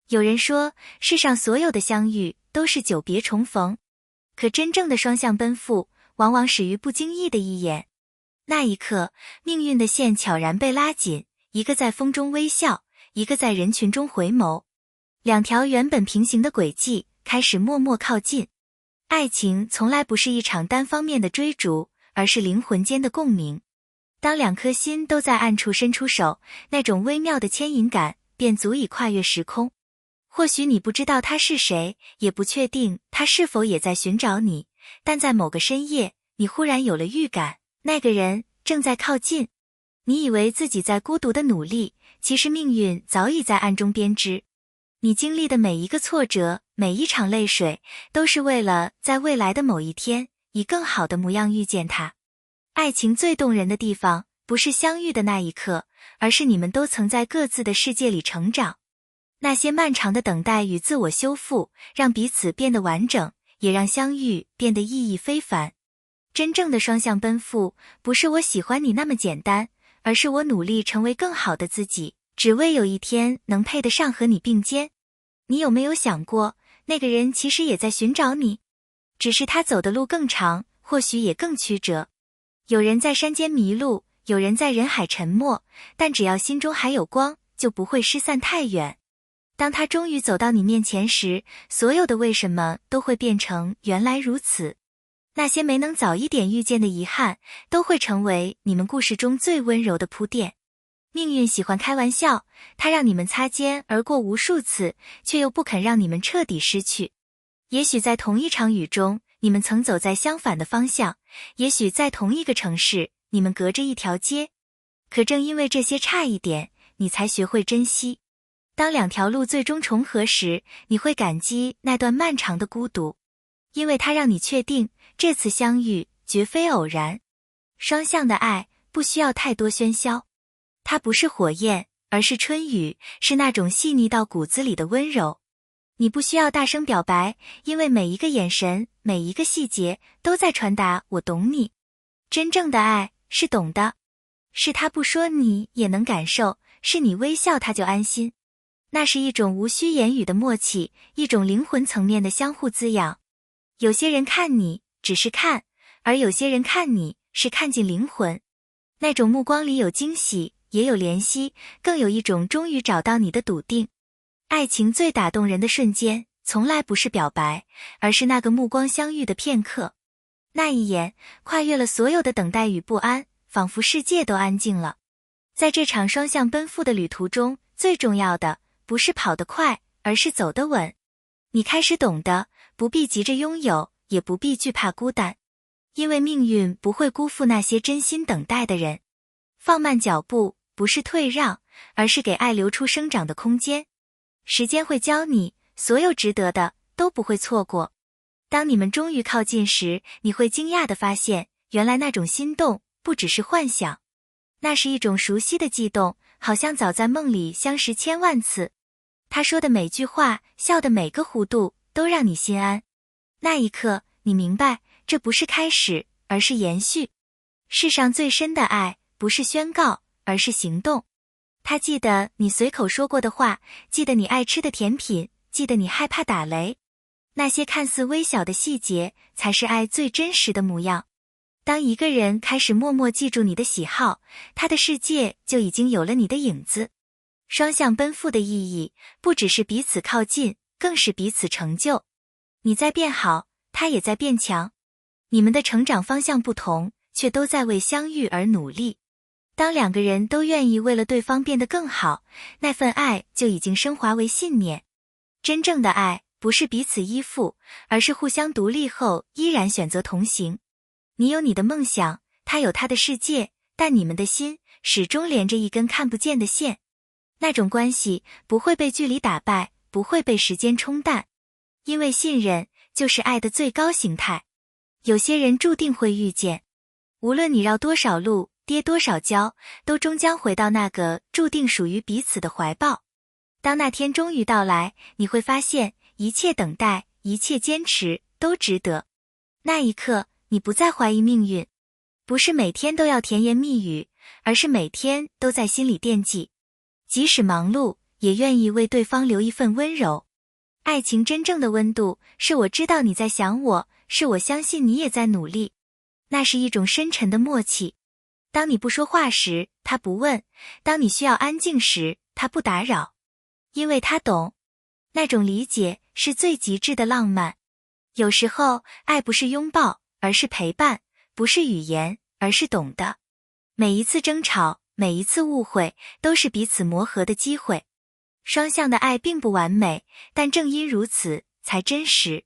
有人说，世上所有的相遇都是久别重逢，可真正的双向奔赴，往往始于不经意的一眼。那一刻，命运的线悄然被拉紧，一个在风中微笑，一个在人群中回眸，两条原本平行的轨迹开始默默靠近。爱情从来不是一场单方面的追逐，而是灵魂间的共鸣。当两颗心都在暗处伸出手，那种微妙的牵引感便足以跨越时空。或许你不知道他是谁，也不确定他是否也在寻找你，但在某个深夜，你忽然有了预感，那个人正在靠近。你以为自己在孤独的努力，其实命运早已在暗中编织。你经历的每一个挫折，每一场泪水，都是为了在未来的某一天，以更好的模样遇见他。爱情最动人的地方，不是相遇的那一刻，而是你们都曾在各自的世界里成长。那些漫长的等待与自我修复，让彼此变得完整，也让相遇变得意义非凡。真正的双向奔赴，不是我喜欢你那么简单，而是我努力成为更好的自己，只为有一天能配得上和你并肩。你有没有想过，那个人其实也在寻找你，只是他走的路更长，或许也更曲折。有人在山间迷路，有人在人海沉没，但只要心中还有光，就不会失散太远。当他终于走到你面前时，所有的为什么都会变成原来如此。那些没能早一点遇见的遗憾，都会成为你们故事中最温柔的铺垫。命运喜欢开玩笑，它让你们擦肩而过无数次，却又不肯让你们彻底失去。也许在同一场雨中，你们曾走在相反的方向，也许在同一个城市，你们隔着一条街。可正因为这些差一点，你才学会珍惜。当两条路最终重合时，你会感激那段漫长的孤独，因为它让你确定，这次相遇绝非偶然。双向的爱不需要太多喧嚣，它不是火焰，而是春雨，是那种细腻到骨子里的温柔。你不需要大声表白，因为每一个眼神，每一个细节都在传达我懂你。真正的爱是懂的，是他不说你也能感受，是你微笑他就安心。那是一种无需言语的默契，一种灵魂层面的相互滋养。有些人看你只是看，而有些人看你是看进灵魂。那种目光里有惊喜，也有怜惜，更有一种终于找到你的笃定。爱情最打动人的瞬间，从来不是表白，而是那个目光相遇的片刻。那一眼，跨越了所有的等待与不安，仿佛世界都安静了。在这场双向奔赴的旅途中，最重要的不是跑得快，而是走得稳。你开始懂得，不必急着拥有，也不必惧怕孤单，因为命运不会辜负那些真心等待的人。放慢脚步，不是退让，而是给爱留出生长的空间。时间会教你，所有值得的都不会错过。当你们终于靠近时，你会惊讶地发现，原来那种心动不只是幻想，那是一种熟悉的悸动，好像早在梦里相识千万次。他说的每句话，笑的每个弧度，都让你心安。那一刻，你明白，这不是开始，而是延续。世上最深的爱，不是宣告，而是行动。他记得你随口说过的话，记得你爱吃的甜品，记得你害怕打雷。那些看似微小的细节，才是爱最真实的模样。当一个人开始默默记住你的喜好，他的世界就已经有了你的影子。双向奔赴的意义，不只是彼此靠近，更是彼此成就。你在变好，他也在变强。你们的成长方向不同，却都在为相遇而努力。当两个人都愿意为了对方变得更好，那份爱就已经升华为信念。真正的爱，不是彼此依附，而是互相独立后依然选择同行。你有你的梦想，他有他的世界，但你们的心始终连着一根看不见的线。那种关系不会被距离打败，不会被时间冲淡，因为信任就是爱的最高形态。有些人注定会遇见，无论你绕多少路，跌多少跤，都终将回到那个注定属于彼此的怀抱。当那天终于到来，你会发现，一切等待，一切坚持，都值得。那一刻，你不再怀疑命运，不是每天都要甜言蜜语，而是每天都在心里惦记。即使忙碌，也愿意为对方留一份温柔。爱情真正的温度，是我知道你在想我，是我相信你也在努力。那是一种深沉的默契。当你不说话时，他不问；当你需要安静时，他不打扰。因为他懂。那种理解是最极致的浪漫。有时候，爱不是拥抱，而是陪伴；不是语言，而是懂得。每一次争吵，每一次误会，都是彼此磨合的机会。双向的爱并不完美，但正因如此，才真实。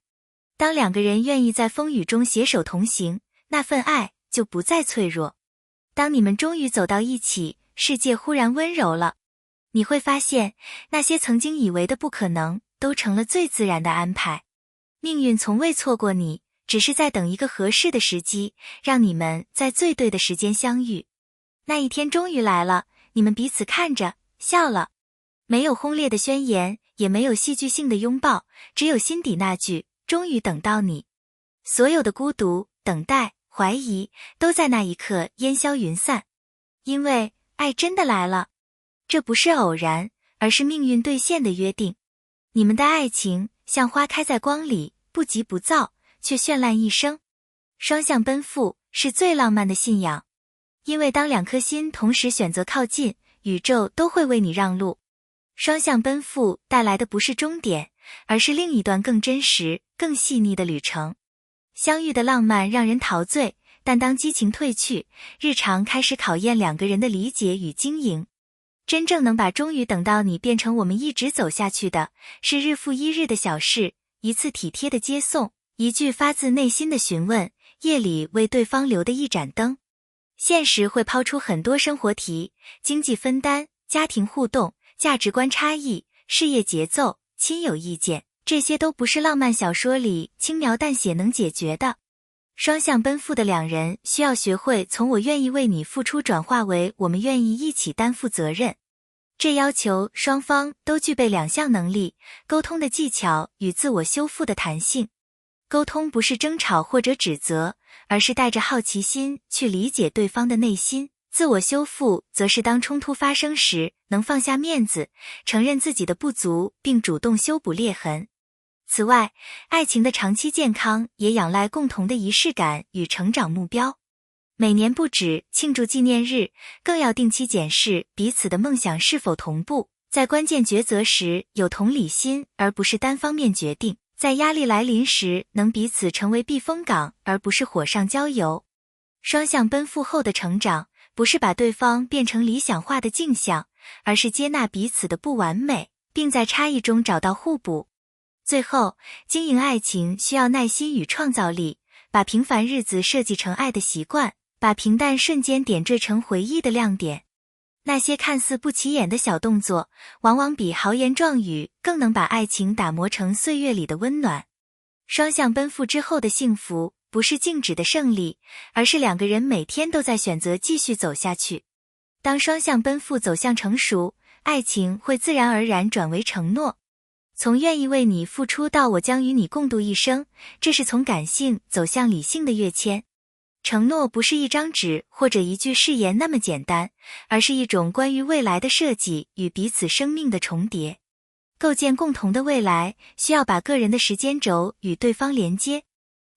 当两个人愿意在风雨中携手同行，那份爱就不再脆弱。当你们终于走到一起，世界忽然温柔了。你会发现，那些曾经以为的不可能，都成了最自然的安排。命运从未错过你，只是在等一个合适的时机，让你们在最对的时间相遇。那一天终于来了，你们彼此看着，笑了。没有轰烈的宣言，也没有戏剧性的拥抱，只有心底那句，终于等到你。所有的孤独、等待、怀疑，都在那一刻烟消云散。因为爱真的来了。这不是偶然，而是命运兑现的约定。你们的爱情像花开在光里，不急不躁，却绚烂一生。双向奔赴是最浪漫的信仰。因为当两颗心同时选择靠近，宇宙都会为你让路。双向奔赴带来的不是终点，而是另一段更真实、更细腻的旅程。相遇的浪漫让人陶醉，但当激情褪去，日常开始考验两个人的理解与经营。真正能把终于等到你变成我们一直走下去的，是日复一日的小事，一次体贴的接送，一句发自内心的询问，夜里为对方留的一盏灯。现实会抛出很多生活题，经济分担、家庭互动、价值观差异、事业节奏、亲友意见，这些都不是浪漫小说里轻描淡写能解决的。双向奔赴的两人需要学会从我愿意为你付出转化为我们愿意一起担负责任。这要求双方都具备两项能力：沟通的技巧与自我修复的弹性。沟通不是争吵或者指责，而是带着好奇心去理解对方的内心。自我修复则是当冲突发生时，能放下面子，承认自己的不足，并主动修补裂痕。此外，爱情的长期健康也仰赖共同的仪式感与成长目标。每年不止庆祝纪念日，更要定期检视彼此的梦想是否同步，在关键抉择时有同理心而不是单方面决定，在压力来临时能彼此成为避风港而不是火上浇油。双向奔赴后的成长，不是把对方变成理想化的镜像，而是接纳彼此的不完美，并在差异中找到互补。最后，经营爱情需要耐心与创造力，把平凡日子设计成爱的习惯，把平淡瞬间点缀成回忆的亮点。那些看似不起眼的小动作，往往比豪言壮语更能把爱情打磨成岁月里的温暖。双向奔赴之后的幸福，不是静止的胜利，而是两个人每天都在选择继续走下去。当双向奔赴走向成熟，爱情会自然而然转为承诺。从愿意为你付出到我将与你共度一生，这是从感性走向理性的跃迁。承诺不是一张纸或者一句誓言那么简单，而是一种关于未来的设计与彼此生命的重叠。构建共同的未来，需要把个人的时间轴与对方连接。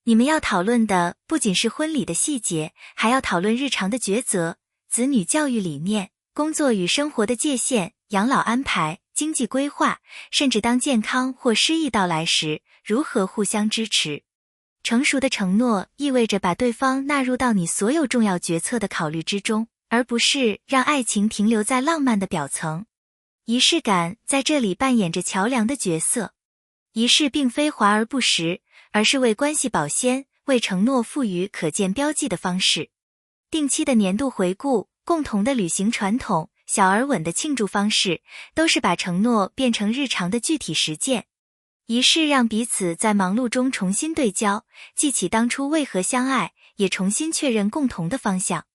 你们要讨论的不仅是婚礼的细节，还要讨论日常的抉择、子女教育理念、工作与生活的界限、养老安排、经济规划，甚至当健康或失意到来时，如何互相支持。成熟的承诺意味着把对方纳入到你所有重要决策的考虑之中，而不是让爱情停留在浪漫的表层。仪式感在这里扮演着桥梁的角色。仪式并非华而不实，而是为关系保鲜、为承诺赋予可见标记的方式。定期的年度回顾、共同的旅行传统、小而稳的庆祝方式，都是把承诺变成日常的具体实践。仪式让彼此在忙碌中重新对焦，记起当初为何相爱，也重新确认共同的方向。